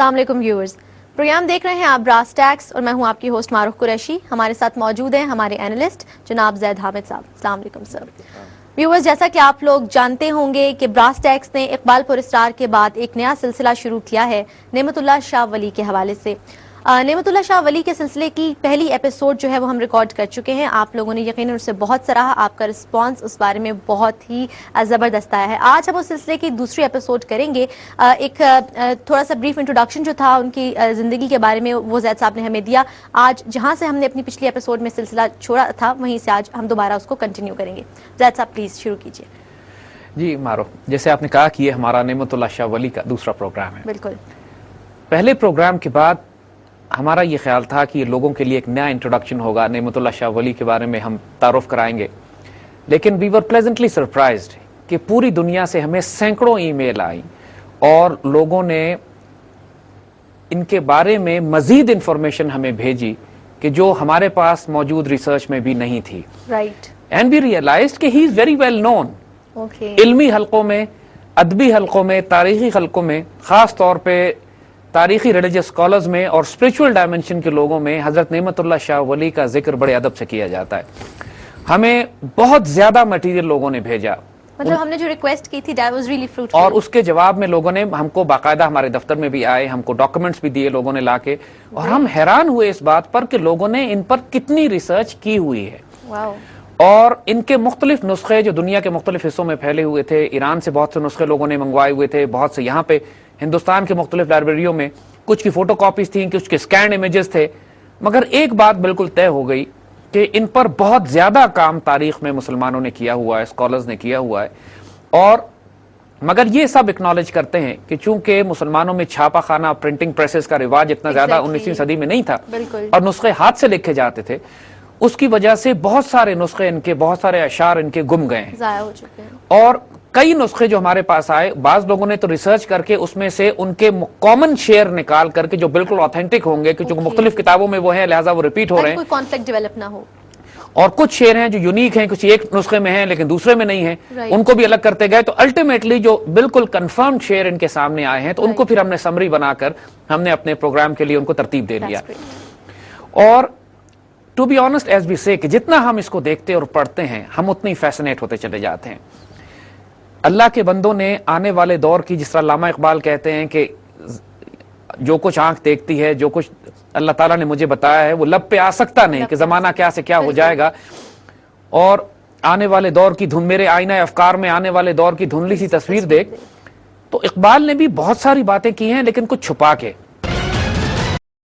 السلام علیکم viewers, programme دیکھ رہے ہیں آپ براس ٹیکس اور میں ہوں آپ کی ہوسٹ معروف قریشی. ہمارے ساتھ موجود ہیں ہمارے اینالسٹ جناب زید حامد صاحب. السلام علیکم سر. ویورز، جیسا کہ آپ لوگ جانتے ہوں گے کہ براس ٹیکس نے اقبال پر اسرار کے بعد ایک نیا سلسلہ شروع کیا ہے نعمت اللہ شاہ ولی کے حوالے سے. نعمت اللہ شاہ ولی کے سلسلے کی پہلی ایپیسوڈ جو ہے وہ ہم ریکارڈ کر چکے ہیں. آپ لوگوں نے یقیناً اسے بہت سراہا، آپ کا رسپانس اس بارے میں بہت ہی زبردست آیا ہے. آج ہم اس سلسلے کی دوسری ایپیسوڈ کریں گے. ایک تھوڑا سا بریف انٹروڈکشن جو تھا ان کی زندگی کے بارے میں وہ زید صاحب نے ہمیں دیا. آج جہاں سے ہم نے اپنی پچھلی ایپیسوڈ میں سلسلہ چھوڑا تھا وہیں سے آج ہم دوبارہ اس کو کنٹینیو کریں گے. زید صاحب پلیز شروع کیجیے. جی معروف، جیسے آپ نے کہا کہ یہ ہمارا نعمت اللہ شاہ ولی کا دوسرا پروگرام ہے. بالکل. پہلے پروگرام کے بعد ہمارا یہ خیال تھا کہ یہ لوگوں کے لیے ایک نیا انٹروڈکشن ہوگا، نعمت اللہ شاہ ولی کے بارے میں ہم تعارف کرائیں گے. لیکن وی ور پلیزنٹلی سرپرائزڈ کہ پوری دنیا سے ہمیں سینکڑوں ای میل آئیں اور لوگوں نے ان کے بارے میں مزید انفارمیشن ہمیں بھیجی کہ جو ہمارے پاس موجود ریسرچ میں بھی نہیں تھی. رائٹ. اینڈ وی ریئلائزڈ کہ ہی از ویری ویل نون. علمی حلقوں میں، ادبی حلقوں میں، تاریخی حلقوں میں، خاص طور پہ تاریخی ریلیجس اسکالرز میں اور اسپرچول ڈائمنشن کے لوگوں میں حضرت نعمت اللہ شاہ ولی کا ذکر بڑے ادب سے کیا جاتا ہے. ہمیں بہت زیادہ مٹیریل لوگوں نے بھیجا، مطلب ہم نے جو ریکویسٹ کی تھی that was really fruitful. اور اس کے جواب میں لوگوں نے ہم کو باقاعدہ ہمارے دفتر میں بھی آئے، ہم کو ڈاکومنٹس بھی دیے لوگوں نے لا کے، اور ہم حیران ہوئے اس بات پر کہ لوگوں نے ان پر کتنی ریسرچ کی ہوئی ہے. واو. اور ان کے مختلف نسخے جو دنیا کے مختلف حصوں میں پھیلے ہوئے تھے، ایران سے بہت سے نسخے لوگوں نے منگوائے ہوئے تھے، بہت سے یہاں پہ ہندوستان کے مختلف لائبریریوں میں کچھ کی فوٹو کاپیز تھیں، کچھ کے اسکینڈ امیجز تھے. مگر ایک بات بالکل طے ہو گئی کہ ان پر بہت زیادہ کام تاریخ میں مسلمانوں نے کیا ہوا ہے، اسکالرز نے کیا ہوا ہے. اور مگر یہ سب اکنالج کرتے ہیں کہ چونکہ مسلمانوں میں چھاپا خانہ پرنٹنگ پریسز کا رواج اتنا زیادہ 19ویں صدی میں نہیں تھا اور نسخے ہاتھ سے لکھے جاتے تھے، اس کی وجہ سے بہت سارے نسخے ان کے، بہت سارے اشعار ان کے گم گئے ہیں، ضائع ہو چکے ہیں. اور کئی نسخے جو ہمارے پاس آئے، بعض لوگوں نے تو ریسرچ کر کے اس میں سے ان کے کامن شیئر نکال کر کے جو بالکل آتھینٹک ہوں گے، کیونکہ مختلف کتابوں میں وہ ہیں لہٰذا وہ ریپیٹ ہو رہے ہیں، کوئی کانفلکٹ ڈیولپ نہ ہو. اور کچھ شعر ہیں جو یونیک ہیں، کچھ ایک نسخے میں ہیں لیکن دوسرے میں نہیں ہیں، ان کو بھی الگ کرتے گئے. تو الٹیمیٹلی جو بالکل کنفرمڈ شعر ان کے سامنے آئے ہیں تو ان کو پھر ہم نے سمری بنا کر ہم نے اپنے پروگرام کے لیے ان کو ترتیب دے دیا. اور to be honest as we say کہ جتنا ہم اس کو دیکھتے اور پڑھتے ہیں ہم اتنی فیسنیٹ ہوتے چلے جاتے ہیں. اللہ کے بندوں نے آنے والے دور کی، جس طرح علامہ اقبال کہتے ہیں کہ جو کچھ آنکھ دیکھتی ہے، جو کچھ اللہ تعالیٰ نے مجھے بتایا ہے وہ لب پہ آ سکتا نہیں کہ زمانہ کیا سے کیا ہو جائے گا. اور آنے والے دور کی میرے آئینہ افکار میں آنے والے دور کی دھندلی سی تصویر دیکھ. تو اقبال نے بھی بہت ساری باتیں کی ہیں لیکن کچھ چھپا کے.